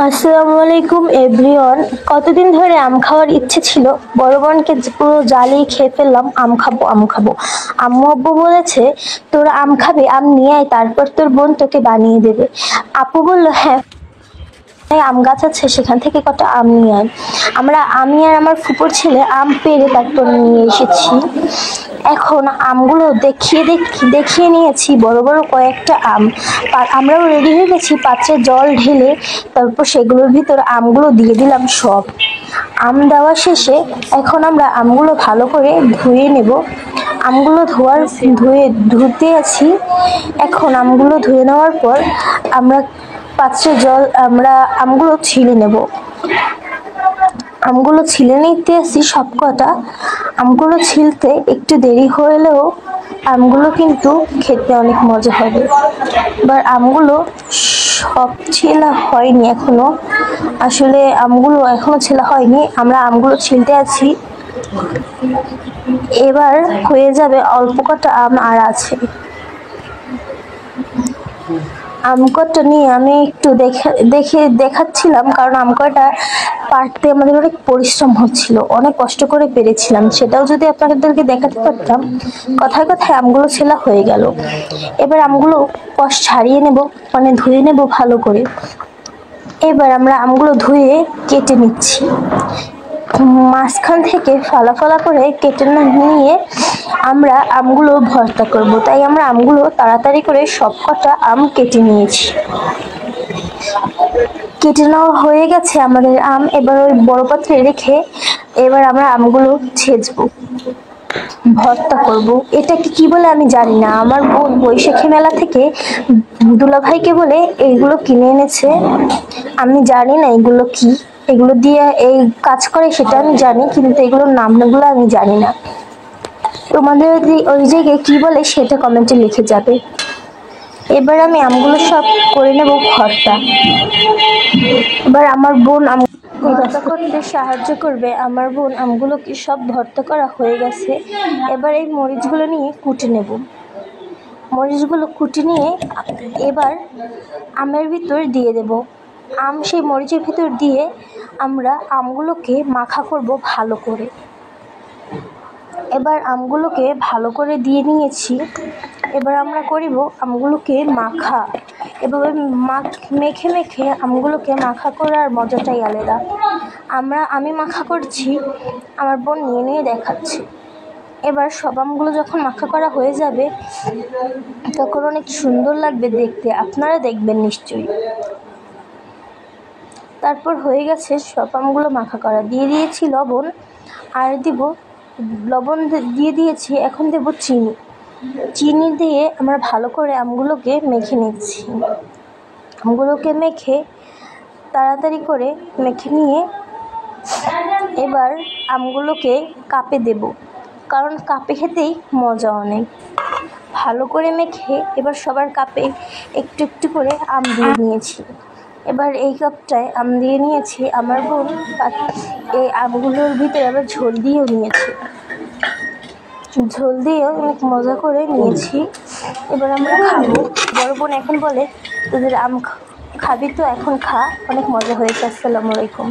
আসসালামু আলাইকুম এভরিওয়ান। কতদিন ধরে আম খাওয়ার ইচ্ছে ছিল, বড় বোনকে পুরো জ্বালিয়ে খেয়ে ফেললাম। আম খাবো আম খাবো। আম্মু আব্বু বলেছে তোরা আম খাবি, আম নিয়ে আয়, তারপর তোর বোন তোকে বানিয়ে দেবে। আপু বলল হ্যাঁ, আম গাছ আছে, সেখান থেকে কত আম নিয়ে আয়। আমি আর আমার ফুপুর ছেলে আম পেড়ে তারপর নিয়ে এসেছি। এখন আমগুলো দেখিয়ে নিয়েছি বড় বড় কয়েকটা আম। আমরাও রেডি হয়ে গেছি, পাত্রে জল ঢেলে তারপর সেগুলোর ভিতর আমগুলো দিয়ে দিলাম সব। আম দেওয়া শেষে এখন আমরা আমগুলো ভালো করে ধুয়ে নেব। আমগুলো ধুতে আছি। এখন আমগুলো ধুয়ে নেওয়ার পর আমরা আমগুলো ছিলে নেব। আমগুলো ছিলে নিতে আসি সবকটা। আমগুলো ছিলতে একটু দেরি হলেও আমগুলো কিন্তু খেতে অনেক মজা হবে। এবার আমগুলো সব ছেলা হয়নি এখনো, আসলে আমগুলো এখনো ছেলা হয়নি। আমরা আমগুলো ছিলতে আছি, এবার হয়ে যাবে। অল্প কটা আম আর আছে। আম কটা নিয়ে আমি একটু দেখাচ্ছিলাম, কারণ আম কটা পাড়তে আমাদের অনেক পরিশ্রম হচ্ছিল, অনেক কষ্ট করে পেরেছিলাম। সেটাও যদি আপনাদেরকে দেখাতে পারতাম। কথায় কথায় আমগুলো ছেলা হয়ে গেল। এবার আমগুলো কষ ছাড়িয়ে নেব, মানে ধুয়ে নেব ভালো করে। এবার আমরা আমগুলো ধুয়ে কেটে নিচ্ছি। মাঝখান থেকে ফালা ফালা করে কেটে নিয়ে আমরা আমগুলো ভর্তা করব, তাই আমরা আমগুলো তাড়াতাড়ি করে সবকটা আম কেটে নিয়েছি। কেটে নেওয়া হয়ে গেছে আমাদের আম। এবার ওই বড় পাত্রে রেখে এবার আমরা আমগুলো ছেঁচবো, ভর্তা করব। এটাকে কি বলে আমি জানি না। আমার বোন বৈশাখী মেলা থেকে দুলাভাইকে বলে এইগুলো কিনে এনেছে। আমি জানি না এগুলো কি, এগুলো দিয়ে এই কাজ করে সেটা আমি জানি, কিন্তু এগুলোর নামগুলো আমি জানি না। তোমাদের ওই জায়গায় কি বলে সেটা কমেন্টে লিখে যাবে। এবার আমি আমগুলো সব করে নেব ভর্তা। এবার আমার বোন ভর্তা করতে সাহায্য করবে। আমার বোন আমগুলোকে সব ভর্তা করা হয়ে গেছে। এবার এই মরিচগুলো নিয়ে কুটে নেব। মরিচগুলো কুটে নিয়ে এবার আমের ভিতর দিয়ে দেব। সেই মরিচের ভিতর দিয়ে আমরা আমগুলোকে মাখা করব ভালো করে। এবার আমগুলোকে ভালো করে দিয়ে নিয়েছি। এবার আমরা করিব আমগুলোকে মাখা। এভাবে মেখে মেখে আমগুলোকে মাখা করার মজাটাই আলাদা। আমি মাখা করছি, আমার বোন নিয়ে নিয়ে দেখাচ্ছে। এবার সব আমগুলো যখন মাখা করা হয়ে যাবে তখন অনেক সুন্দর লাগবে দেখতে, আপনারা দেখবেন নিশ্চয়ই। তারপর হয়ে গেছে সব আমগুলো মাখা করা। দিয়ে দিয়েছি লবণ, আর লবণ দিয়ে দিয়েছি। এখন দেব চিনি দিয়ে আমরা ভালো করে আমগুলোকে মেখে নিচ্ছি। আমগুলোকে মেখে তাড়াতাড়ি করে মেখে নিয়ে এবার আমগুলোকে কাপে দেব, কারণ কাপে খেতেই মজা অনেক। ভালো করে মেখে এবার সবার কাপে একটু একটু করে আম দিয়ে নিয়েছি। এবার এই কাপটায় আম দিয়ে নিয়েছি। আমার বোন এই আমগুলোর ভিতরে আবার ঝোল দিয়েও নিয়েছি। ঝোল দিয়েও অনেক মজা করে নিয়েছি। এবার আমরা খাবো। বড় বোন এখন বলে তোদের আম খাবি তো এখন খা, অনেক মজা হয়েছে। আসসালামু আলাইকুম।